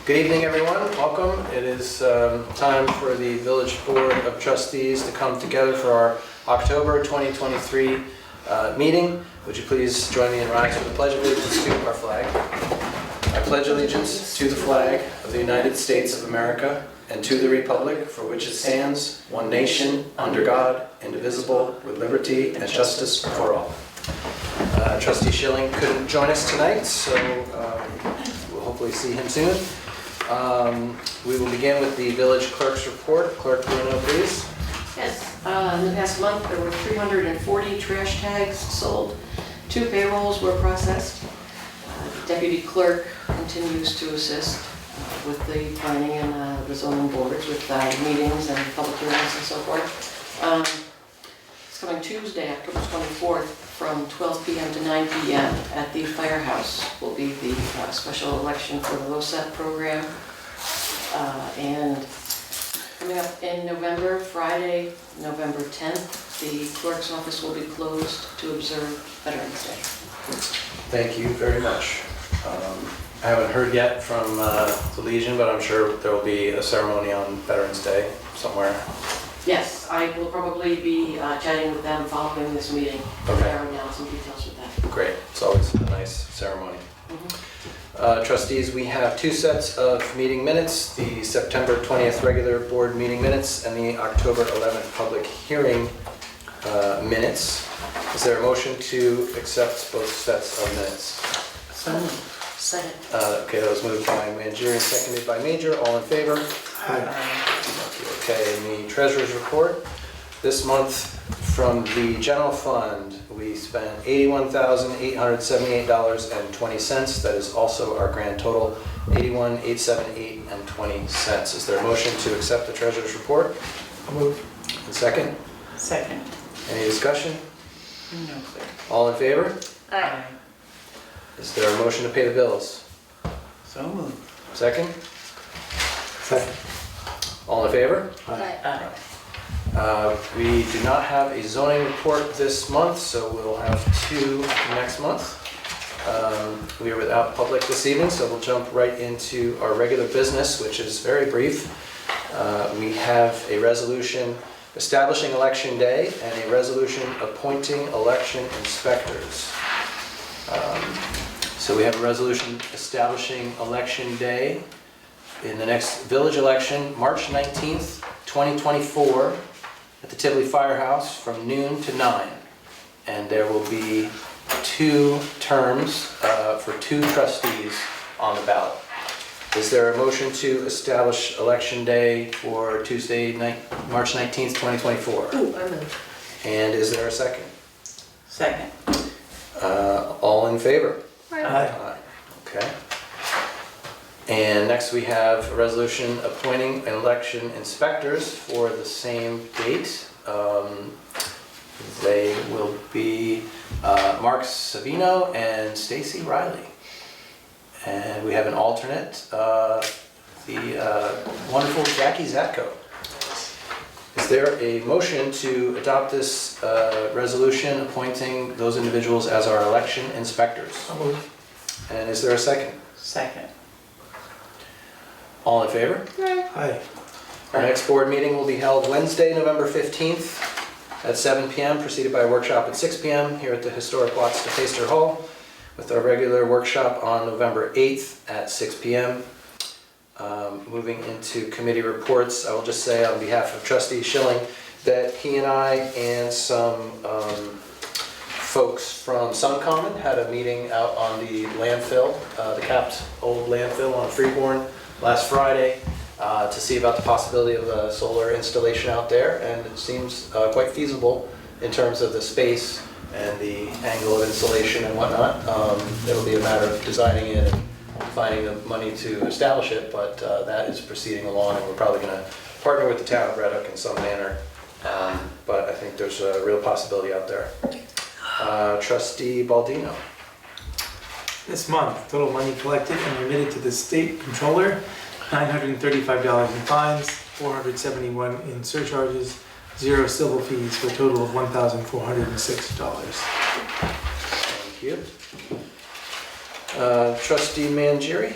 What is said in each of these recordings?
Good evening, everyone. Welcome. It is time for the Village Board of Trustees to come together for our October 2023 meeting. Would you please join me in rise with the Pledge of Allegiance to our flag. I pledge allegiance to the flag of the United States of America and to the republic for which it stands, one nation, under God, indivisible, with liberty and justice for all. Trustee Schilling couldn't join us tonight, so we'll hopefully see him soon. We will begin with the village clerk's report. Clerk Bruno, please. Yes, in the past month there were 340 trash tags sold. 2 payrolls were processed. Deputy clerk continues to assist with the planning and the zoning boards with meetings and public hearings and so forth. It's coming Tuesday, October 24th, from 12 p.m. to 9 p.m. at the firehouse will be the special election for the LoSAP program. And coming up in November, Friday, November 10th, the clerk's office will be closed to observe Veterans Day. Thank you very much. I haven't heard yet from the Legion, but I'm sure there will be a ceremony on Veterans Day somewhere. Yes, I will probably be chatting with them following this meeting. Okay. Narrowing down some details with that. Great. It's always a nice ceremony. Trustees, we have 2 sets of meeting minutes, the September 20th regular board meeting minutes and the October 11th public hearing minutes. Is there a motion to accept both sets of minutes? Second. Okay, that was moved by Mangieri, seconded by Major. All in favor? Aye. Okay, in the treasurer's report, this month from the general fund, we spent $81,878.20. That is also our grand total, $81,878.20. Is there a motion to accept the treasurer's report? Move. And second? Second. Any discussion? No, sir. All in favor? Aye. Is there a motion to pay the bills? So moved. Second? Second. All in favor? Aye. We do not have a zoning report this month, so we'll have 2 next month. We are without public this evening, so we'll jump right into our regular business, which is very brief. We have a resolution establishing election day and a resolution appointing election inspectors. So we have a resolution establishing election day in the next village election, March 19th, 2024, at the Tiivoli Firehouse from noon to 9. And there will be 2 terms for 2 trustees on the ballot. Is there a motion to establish election day for Tuesday, March 19th, 2024? Ooh, I moved. And is there a second? Second. All in favor? Aye. Okay. And next we have a resolution appointing election inspectors for the same date. They will be Mark Savino and Stacy Riley. And we have an alternate, the wonderful Jackie Zatko. Is there a motion to adopt this resolution appointing those individuals as our election inspectors? So moved. And is there a second? Second. All in favor? Aye. Our next board meeting will be held Wednesday, November 15th at 7 p.m., preceded by a workshop at 6 p.m. here at the historic Watts de Peyster Hall, with our regular workshop on November 8th at 6 p.m. Moving into committee reports, I will just say on behalf of Trustee Schilling that he and I and some folks from Suncommon had a meeting out on the landfill, the capped old landfill on Freeborn last Friday to see about the possibility of a solar installation out there, and it seems quite feasible in terms of the space and the angle of installation and whatnot. It'll be a matter of designing it and finding the money to establish it, but that is proceeding along, and we're probably going to partner with the town of Red Hook in some manner. But I think there's a real possibility out there. Trustee Baldino. This month, total money collected and remitted to the state controller, $935 in fines, $471 in surcharges, 0 civil fees, for a total of $1,406. Thank you. Trustee Mangieri.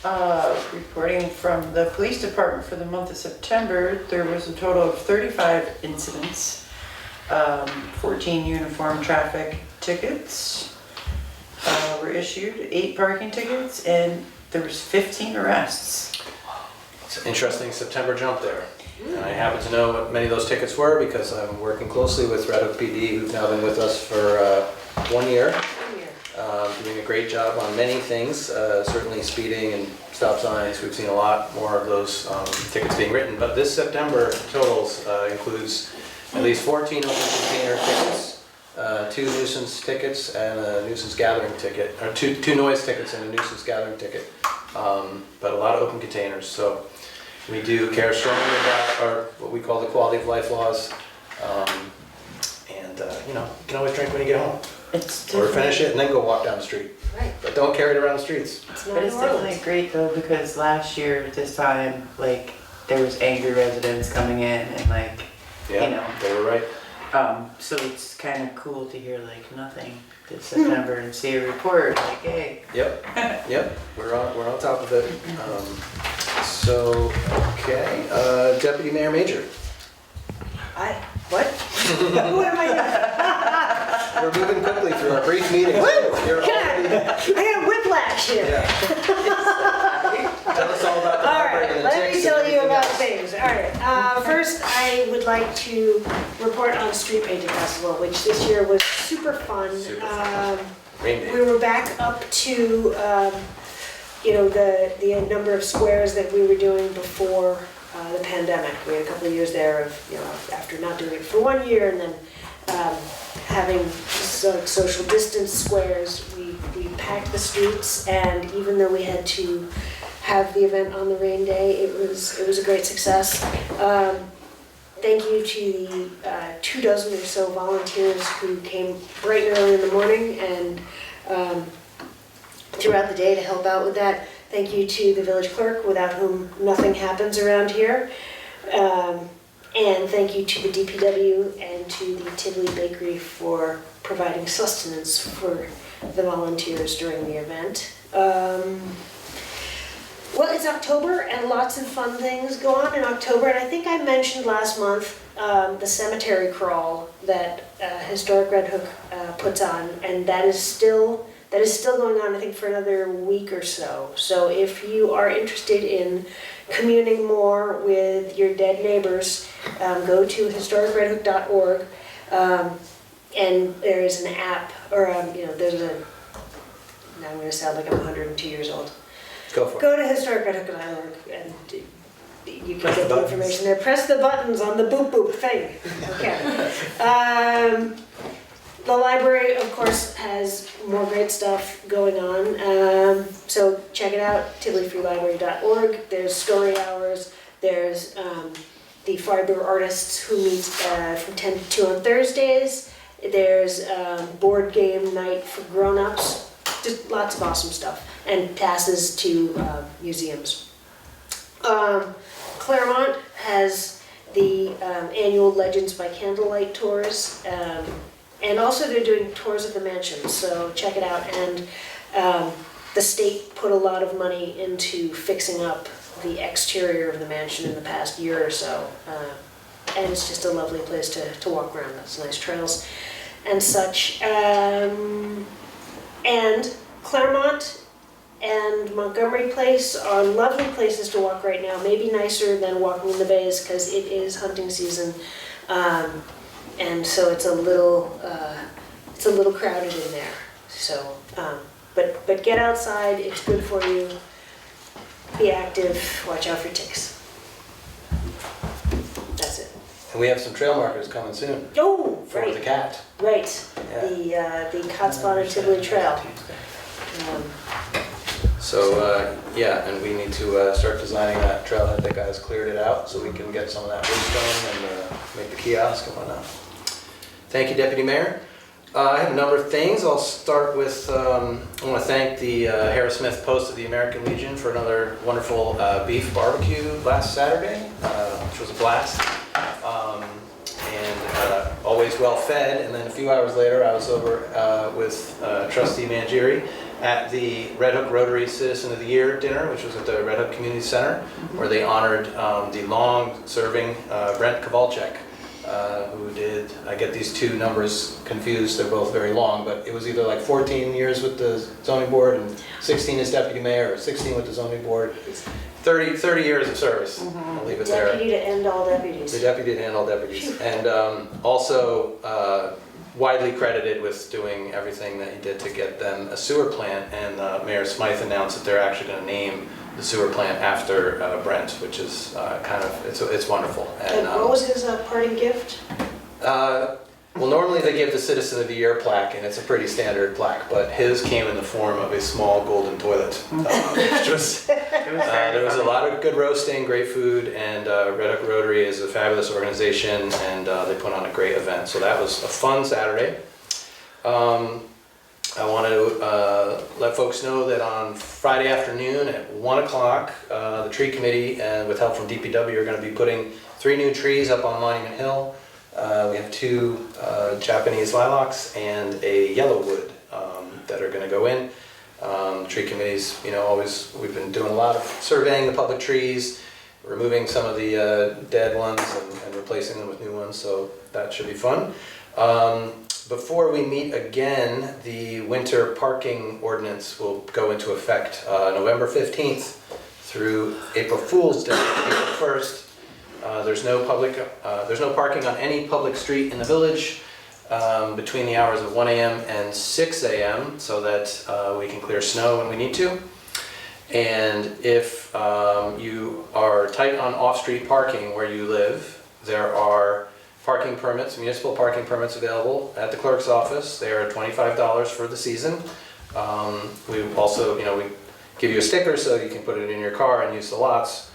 Reporting from the police department for the month of September, there was a total of 35 incidents, 14 uniform traffic tickets were issued, 8 parking tickets, and there was 15 arrests. It's an interesting September jump there. And I happen to know what many of those tickets were because I'm working closely with Red Hook PD, who've now been with us for 1 year. Doing a great job on many things, certainly speeding and stop signs. We've seen a lot more of those tickets being written, but this September totals includes at least 14 open container tickets, 2 nuisance tickets and a nuisance gathering ticket, or two noise tickets and a nuisance gathering ticket, but a lot of open containers. So we do care strongly about our, what we call the quality of life laws, and you know, you can always drink when you get home. Or finish it and then go walk down the street. Right. But don't carry it around the streets. But it's definitely great though, because last year at this time, like, there was angry residents coming in and like, you know. They were right. So it's kind of cool to hear like nothing this September and see a report like, hey. Yep, yep, we're on top of it. So, okay, Deputy Mayor Major. What? What am I doing? We're moving quickly through our brief meetings. You're already- I got whiplash here. Yeah. Tell us all about the All outbreak right, and the let me ticks tell and you everything about else. things. All right, first I would like to report on the Street Painting Festival, which this year was super fun. Super fun. Rain day. We were back up to, you know, the number of squares that we were doing before the pandemic. We had a couple of years there of, you know, after not doing it for 1 year and then having social distance squares, we packed the streets, and even though we had to have the event on the rain day, it was a great success. Thank you to the 24 or so volunteers who came bright and early in the morning and throughout the day to help out with that. Thank you to the village clerk, without whom nothing happens around here. And thank you to the DPW and to the Tiivoli Bakery for providing sustenance for the volunteers during the event. Well, it's October and lots of fun things go on in October, and I think I mentioned last month the cemetery crawl that Historic Red Hook puts on, and that is still going on, I think, for another week or so. So if you are interested in communing more with your dead neighbors, go to historicredhook.org, and there is an app, or you know, there's a, now I'm going to sound like I'm 102 years old. Go for it. Go to historicredhook.org and you can Press get the the buttons. information there. Press the buttons on the boop boop thing. Okay. The library, of course, has more great stuff going on. So check it out, TiivoliFreeLibrary.org. There's story hours. There's the fiber artists who meet from 10 to 2 on Thursdays. There's board game night for grown-ups. Just lots of awesome stuff. And passes to museums. Claremont has the annual Legends by Candlelight tours. And also they're doing tours of the mansion, so check it out. And the state put a lot of money into fixing up the exterior of the mansion in the past year or so. And it's just a lovely place to walk around. That's nice trails and such. And Claremont and Montgomery Place are lovely places to walk right now. Maybe nicer than walking in the bays because it is hunting season. And so it's a little crowded in there. So, but get outside. It's good for you. Be active. Watch out for ticks. That's it. And we have some trail markers coming soon Oh, for right, the cat. right. Yeah. The Cotspot Tiivoli Trail. So, yeah, and we need to start designing that trailhead. That guy's cleared it out so we can get some of that wood stone and make the kiosk and whatnot. Thank you, Deputy Mayor. I have a number of things. I'll start with, I want to thank the Harris Smith Post of the American Legion for another wonderful beef barbecue last Saturday, which was a blast. And always well fed. And then a few hours later, I was over with Trustee Mangieri at the Red Hook Rotary Citizen of the Year dinner, which was at the Red Hook Community Center, where they honored the long-serving Brent Kowalczyk, who did, I get these two numbers confused, they're both very long, but it was either like 14 years with the zoning board and 16 as deputy mayor, or 16 with the zoning board. 30 years of service, I'll leave it there. Deputy to end all deputies. The deputy to end all deputies. And also widely credited with doing everything that he did to get them a sewer plant. And Mayor Smythe announced that they're actually going to name the sewer plant after Brent, which is kind of, it's wonderful. And what was his parting gift? Well, normally they give the Citizen of the Year plaque, and it's a pretty standard plaque, but his came in the form of a small golden toilet, which was, there was a lot of good roasting, great food, and Red Hook Rotary is a fabulous organization, and they put on a great event. So that was a fun Saturday. I want to let folks know that on Friday afternoon at 1 o'clock, the tree committee, and with help from DPW, are going to be putting 3 new trees up on Monument Hill. We have 2 Japanese lilacs and a yellowwood that are going to go in. Tree committees, we've been doing a lot of surveying the public trees, removing some of the dead ones and replacing them with new ones, so that should be fun. Before we meet again, the winter parking ordinance will go into effect November 15th through April Fool's Day, April 1st. There's no parking on any public street in the village between the hours of 1 a.m. and 6 a.m. so that we can clear snow when we need to. And if you are tight on off-street parking where you live, there are parking permits, municipal parking permits available at the clerk's office. They are $25 for the season. We also, we give you a sticker so you can put it in your car and use the lots.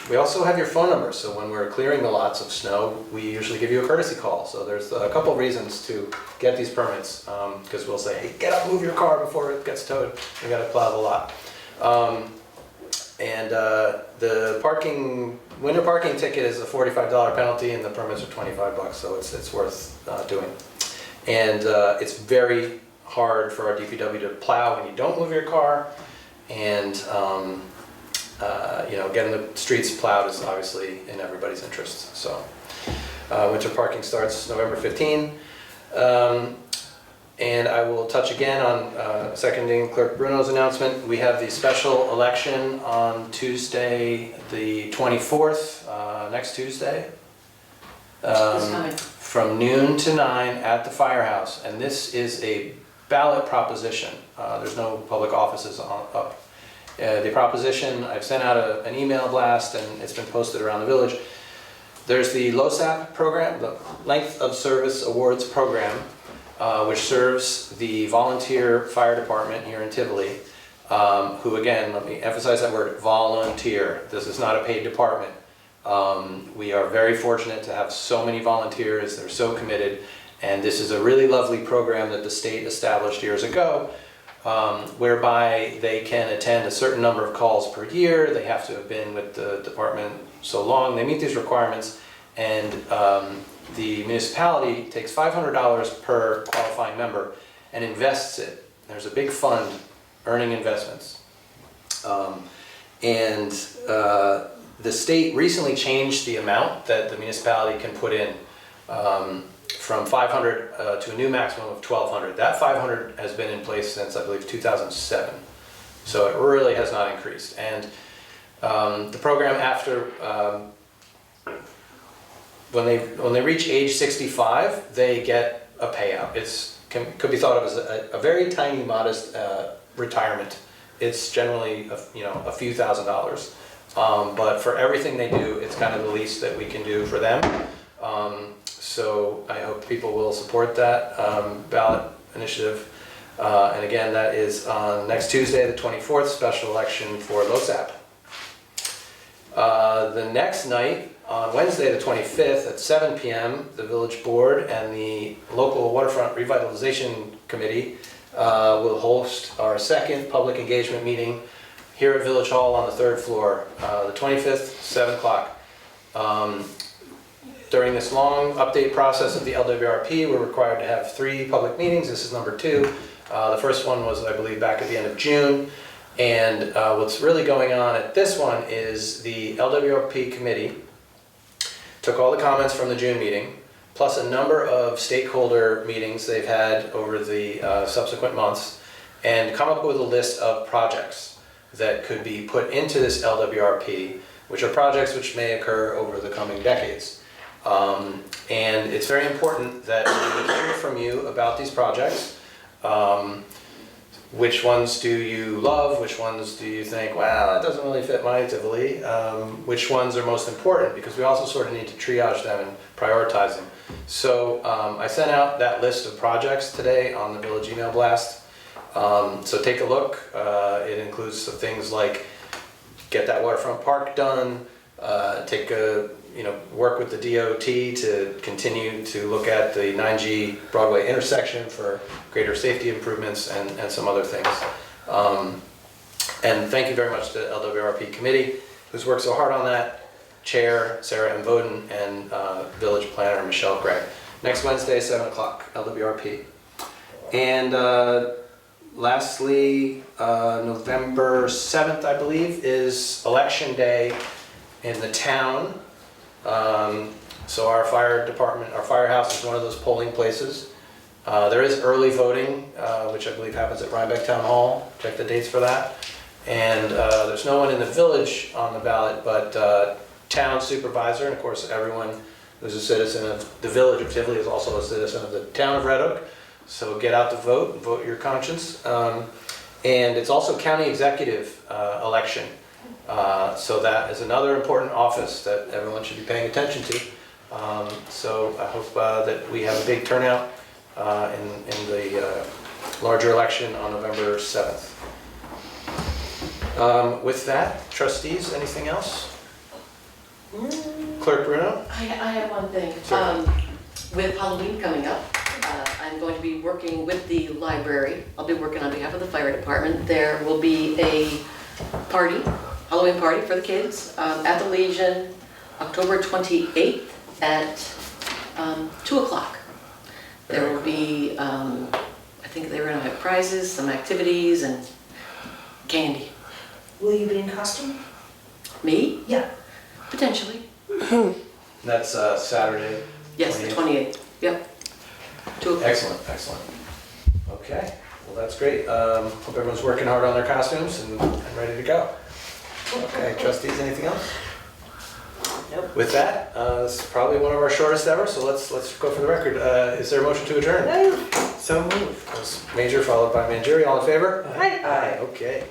We also have your phone number, so when we're clearing the lots of snow, we usually give you a courtesy call. So there's a couple reasons to get these permits, because we'll say, hey, get up, move your car before it gets towed. We gotta plow the lot. The winter parking ticket is a $45 penalty, and the permits are $25, so it's worth doing. And it's very hard for our DPW to plow when you don't move your car, and getting the streets plowed is obviously in everybody's interest. So winter parking starts November 15. And I will touch again on seconding Clerk Bruno's announcement. We have the special election on Tuesday, the 24th, next Tuesday, from noon to 9 at the firehouse. And this is a ballot proposition. There's no public offices up. The proposition, I've sent out an email blast, and it's been posted around the village. There's the LOSAP program, the Length of Service Awards program, which serves the volunteer fire department here in Tiivoli, who, again, let me emphasize that word, volunteer. This is not a paid department. We are very fortunate to have so many volunteers. They're so committed, and this is a really lovely program that the state established years ago, whereby they can attend a certain number of calls per year. They have to have been with the department so long. They meet these requirements, and the municipality takes $500 per qualifying member and invests it. There's a big fund earning investments. The state recently changed the amount that the municipality can put in from $500 to a new maximum of $1,200. That $500 has been in place since, I believe, 2007. So it really has not increased. And the program after, when they reach age 65, they get a payout. Could be thought of as a very tiny, modest retirement. It's generally a few $1,000s. But for everything they do, it's kind of the least that we can do for them. So I hope people will support that ballot initiative. And again, that is on next Tuesday, the 24th, special election for LOSAP. The next night, on Wednesday, the 25th, at 7 p.m., the village board and the local waterfront revitalization committee will host our second public engagement meeting here at Village Hall on the 3rd floor, the 25th, 7 o'clock. During this long update process of the LWRP, we're required to have 3 public meetings. This is number 2. The first one was, I believe, back at the end of June. And what's really going on at this one is the LWRP committee took all the comments from the June meeting, plus a number of stakeholder meetings they've had over the subsequent months, and come up with a list of projects that could be put into this LWRP, which are projects which may occur over the coming decades. And it's very important that we hear from you about these projects. Which ones do you love? Which ones do you think, wow, that doesn't really fit my Tiivoli? Which ones are most important? Because we also sort of need to triage them and prioritize them. So I sent out that list of projects today on the village email blast. So take a look. It includes some things like get that waterfront park done, work with the DOT to continue to look at the 9G Broadway intersection for greater safety improvements and some other things. And thank you very much to the LWRP committee, who's worked so hard on that, Chair Sarah M. Bowden and Village Planner Michelle Gregg. Next Wednesday, 7 o'clock, LWRP. And lastly, November 7th, I believe, is Election Day in the town. So our fire department, our firehouse is one of those polling places. There is early voting, which I believe happens at Rhinebeck Town Hall. Check the dates for that. And there's no one in the village on the ballot, but town supervisor, and of course everyone who's a citizen of the village of Tiivoli is also a citizen of the town of Red Oak. So get out to vote, vote your conscience. And it's also county executive election. So that is another important office that everyone should be paying attention to. So I hope that we have a big turnout in the larger election on November 7th. With that, trustees, anything else? Clerk Bruno? I have one thing. Sure. With Halloween coming up, I'm going to be working with the library. I'll be working on behalf of the fire department. There will be a party, Halloween party for the kids at the Legion, October 28th at 2 o'clock. There will be, I think they're gonna have prizes, some activities, and candy. Will you be in costume? Me? Yeah. Potentially. That's Saturday. Yes, the 28th. Yep. 2 o'clock. Excellent, excellent. Okay, well that's great. Hope everyone's working hard on their costumes and ready to go. Okay, trustees, anything else? Nope. With that, this is probably one of our shortest ever, so let's go for the record. Is there a motion to adjourn? So moved. That was Major followed by Manjeri. All in favor? Aye. Aye, okay.